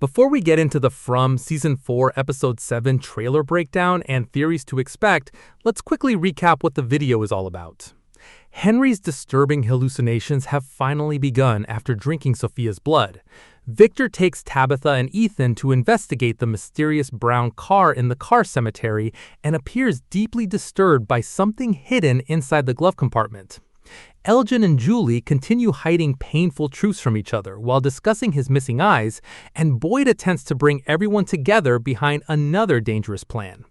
Before we get into the From Season 4, Episode 7 trailer breakdown and theories to expect, let's quickly recap what the video is all about. Henry's disturbing hallucinations have finally begun after drinking Sophia's blood. Victor takes Tabitha and Ethan to investigate the mysterious brown car in the car cemetery and appears deeply disturbed by something hidden inside the glove compartment. Elgin and Julie continue hiding painful truths from each other while discussing his missing eyes, and Boyd attempts to bring everyone together behind another dangerous plan.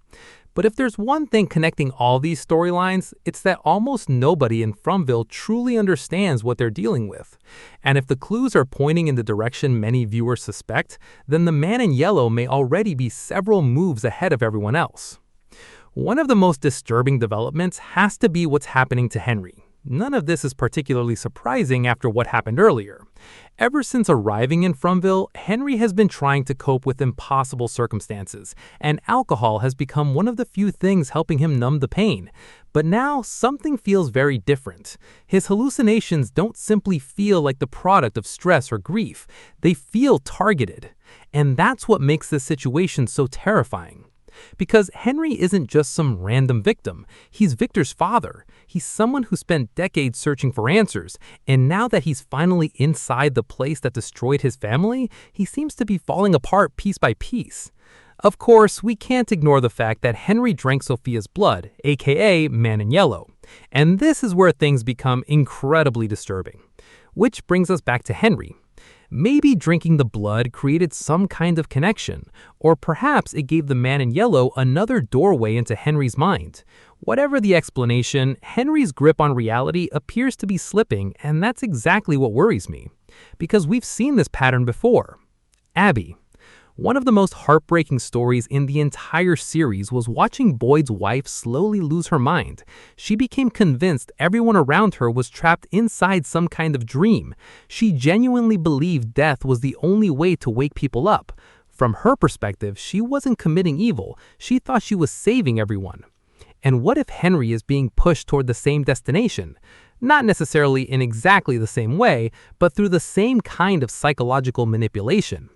But if there's one thing connecting all these storylines, it's that almost nobody in Fromville truly understands what they're dealing with. And if the clues are pointing in the direction many viewers suspect, then the man in yellow may already be several moves ahead of everyone else. One of the most disturbing developments has to be what's happening to Henry. None of this is particularly surprising after what happened earlier. Ever since arriving in Fromville, Henry has been trying to cope with impossible circumstances, and alcohol has become one of the few things helping him numb the pain. But now, something feels very different. His hallucinations don't simply feel like the product of stress or grief. They feel targeted. And that's what makes this situation so terrifying. Because Henry isn't just some random victim. He's Victor's father. He's someone who spent decades searching for answers, and now that he's finally inside the place that destroyed his family, he seems to be falling apart piece by piece. Of course, we can't ignore the fact that Henry drank Sophia's blood, aka Man in Yellow. And this is where things become incredibly disturbing. Which brings us back to Henry. Maybe drinking the blood created some kind of connection, or perhaps it gave the man in yellow another doorway into Henry's mind. Whatever the explanation, Henry's grip on reality appears to be slipping, and that's exactly what worries me. Because we've seen this pattern before. Abby. One of the most heartbreaking stories in the entire series was watching Boyd's wife slowly lose her mind. She became convinced everyone around her was trapped inside some kind of dream. She genuinely believed death was the only way to wake people up. From her perspective, she wasn't committing evil. She thought she was saving everyone. And what if Henry is being pushed toward the same destination? Not necessarily in exactly the same way, but through the same kind of psychological manipulation.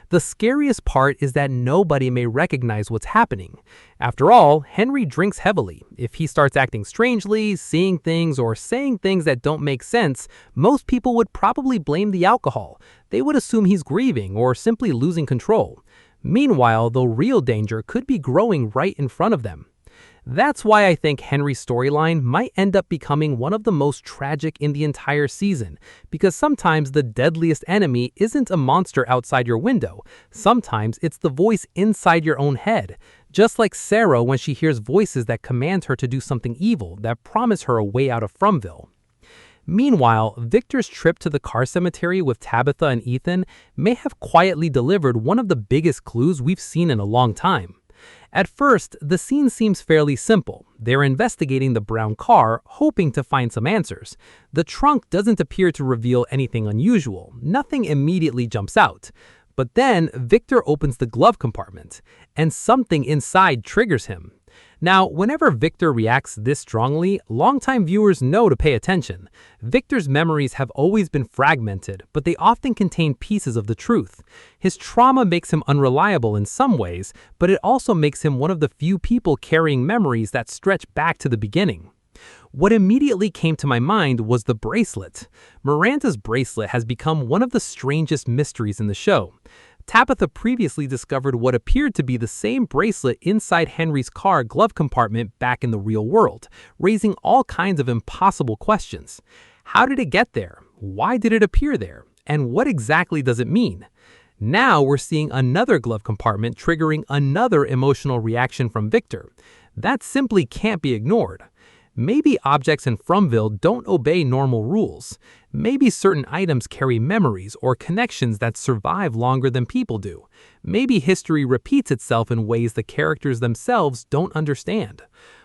The scariest part is that nobody may recognize what's happening. After all, Henry drinks heavily. If he starts acting strangely, seeing things, or saying things that don't make sense, most people would probably blame the alcohol. They would assume he's grieving or simply losing control. Meanwhile, the real danger could be growing right in front of them. That's why I think Henry's storyline might end up becoming one of the most tragic in the entire season, because sometimes the deadliest enemy isn't a monster outside your window. Sometimes it's the voice inside your own head, just like Sarah when she hears voices that command her to do something evil that promise her a way out of Fromville. Meanwhile, Victor's trip to the car cemetery with Tabitha and Ethan may have quietly delivered one of the biggest clues we've seen in a long time. At first, the scene seems fairly simple. They're investigating the brown car, hoping to find some answers. The trunk doesn't appear to reveal anything unusual. Nothing immediately jumps out. But then, Victor opens the glove compartment, and something inside triggers him. Now, whenever Victor reacts this strongly, longtime viewers know to pay attention. Victor's memories have always been fragmented, but they often contain pieces of the truth. His trauma makes him unreliable in some ways, but it also makes him one of the few people carrying memories that stretch back to the beginning. What immediately came to my mind was the bracelet. Miranda's bracelet has become one of the strangest mysteries in the show. Tabitha previously discovered what appeared to be the same bracelet inside Henry's car glove compartment back in the real world, raising all kinds of impossible questions. How did it get there? Why did it appear there? And what exactly does it mean? Now we're seeing another glove compartment triggering another emotional reaction from Victor. That simply can't be ignored. Maybe objects in Fromville don't obey normal rules. Maybe certain items carry memories or connections that survive longer than people do. Maybe history repeats itself in ways the characters themselves don't understand.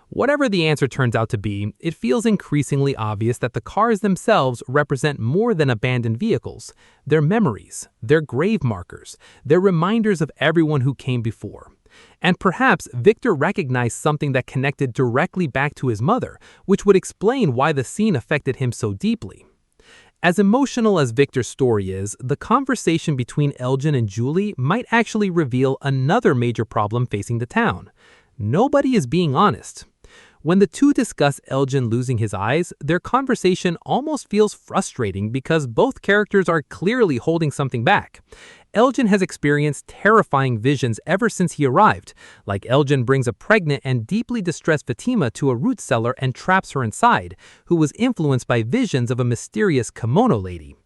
Whatever the answer turns out to be, it feels increasingly obvious that the cars themselves represent more than abandoned vehicles. They're memories, they're grave markers, they're reminders of everyone who came before. And perhaps Victor recognized something that connected directly back to his mother, which would explain why the scene affected him so deeply. As emotional as Victor's story is, the conversation between Elgin and Julie might actually reveal another major problem facing the town. Nobody is being honest. When the two discuss Elgin losing his eyes, their conversation almost feels frustrating because both characters are clearly holding something back. Elgin has experienced terrifying visions ever since he arrived, like Elgin brings a pregnant and deeply distressed Fatima to a root cellar and traps her inside, who was influenced by visions of a mysterious kimono lady.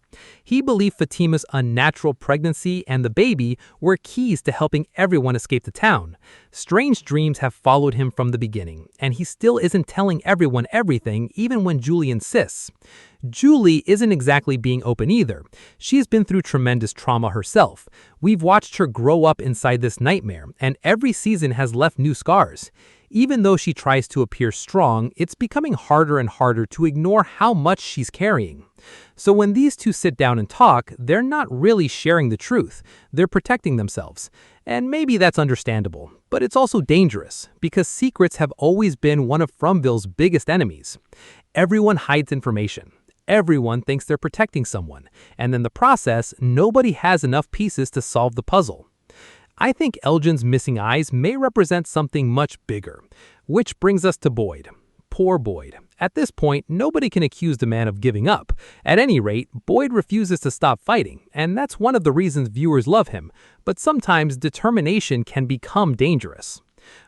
He believed Fatima's unnatural pregnancy and the baby were keys to helping everyone escape the town. Strange dreams have followed him from the beginning, and he still isn't telling everyone everything even when Julie insists. Julie isn't exactly being open either. She's been through tremendous trauma herself. We've watched her grow up inside this nightmare, and every season has left new scars. Even though she tries to appear strong, it's becoming harder and harder to ignore how much she's carrying. So when these two sit down and talk, they're not really sharing the truth. They're protecting themselves. And maybe that's understandable, but it's also dangerous, because secrets have always been one of Fromville's biggest enemies. Everyone hides information. Everyone thinks they're protecting someone, and in the process, nobody has enough pieces to solve the puzzle. I think Elgin's missing eyes may represent something much bigger, which brings us to Boyd. Poor Boyd. At this point, nobody can accuse the man of giving up. At any rate, Boyd refuses to stop fighting, and that's one of the reasons viewers love him, but sometimes determination can become dangerous.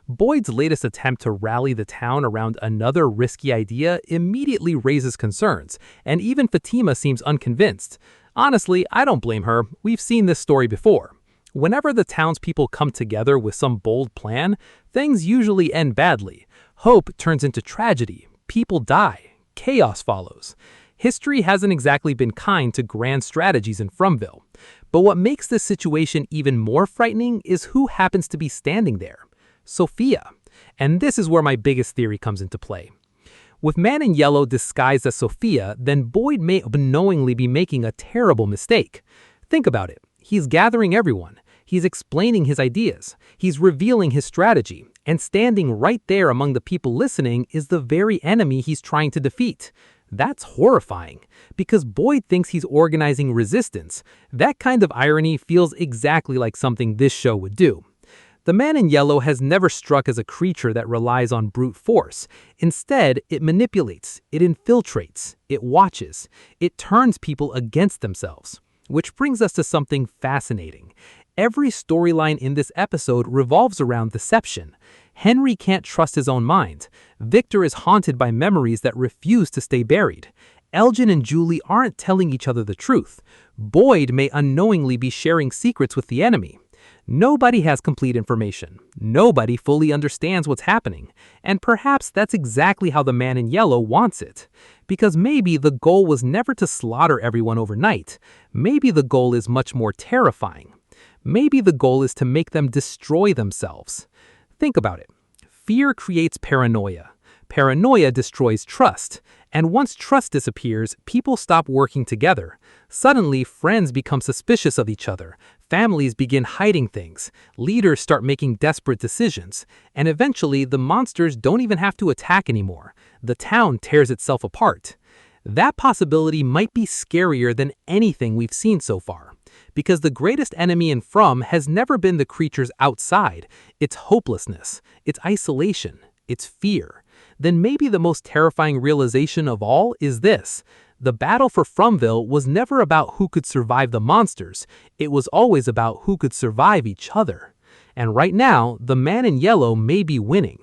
Boyd's latest attempt to rally the town around another risky idea immediately raises concerns, and even Fatima seems unconvinced. Honestly, I don't blame her. We've seen this story before. Whenever the townspeople come together with some bold plan, things usually end badly. Hope turns into tragedy, people die, chaos follows. History hasn't exactly been kind to grand strategies in Fromville. But what makes this situation even more frightening is who happens to be standing there. Sophia. And this is where my biggest theory comes into play. With Man in Yellow disguised as Sophia, then Boyd may unknowingly be making a terrible mistake. Think about it. He's gathering everyone. He's explaining his ideas. He's revealing his strategy. And standing right there among the people listening is the very enemy he's trying to defeat. That's horrifying, because Boyd thinks he's organizing resistance. That kind of irony feels exactly like something this show would do. The Man in Yellow has never struck as a creature that relies on brute force. Instead, it manipulates, it infiltrates, it watches, it turns people against themselves. Which brings us to something fascinating. Every storyline in this episode revolves around deception. Henry can't trust his own mind. Victor is haunted by memories that refuse to stay buried. Elgin and Julie aren't telling each other the truth. Boyd may unknowingly be sharing secrets with the enemy. Nobody has complete information. Nobody fully understands what's happening. And perhaps that's exactly how the Man in Yellow wants it. Because maybe the goal was never to slaughter everyone overnight. Maybe the goal is much more terrifying. Maybe the goal is to make them destroy themselves. Think about it. Fear creates paranoia. Paranoia destroys trust. And once trust disappears, people stop working together. Suddenly, friends become suspicious of each other. Families begin hiding things. Leaders start making desperate decisions. And eventually, the monsters don't even have to attack anymore. The town tears itself apart. That possibility might be scarier than anything we've seen so far. Because the greatest enemy in From has never been the creatures outside. It's hopelessness. It's isolation. It's fear. Then maybe the most terrifying realization of all is this. The battle for Fromville was never about who could survive the monsters. It was always about who could survive each other. And right now, the Man in Yellow may be winning.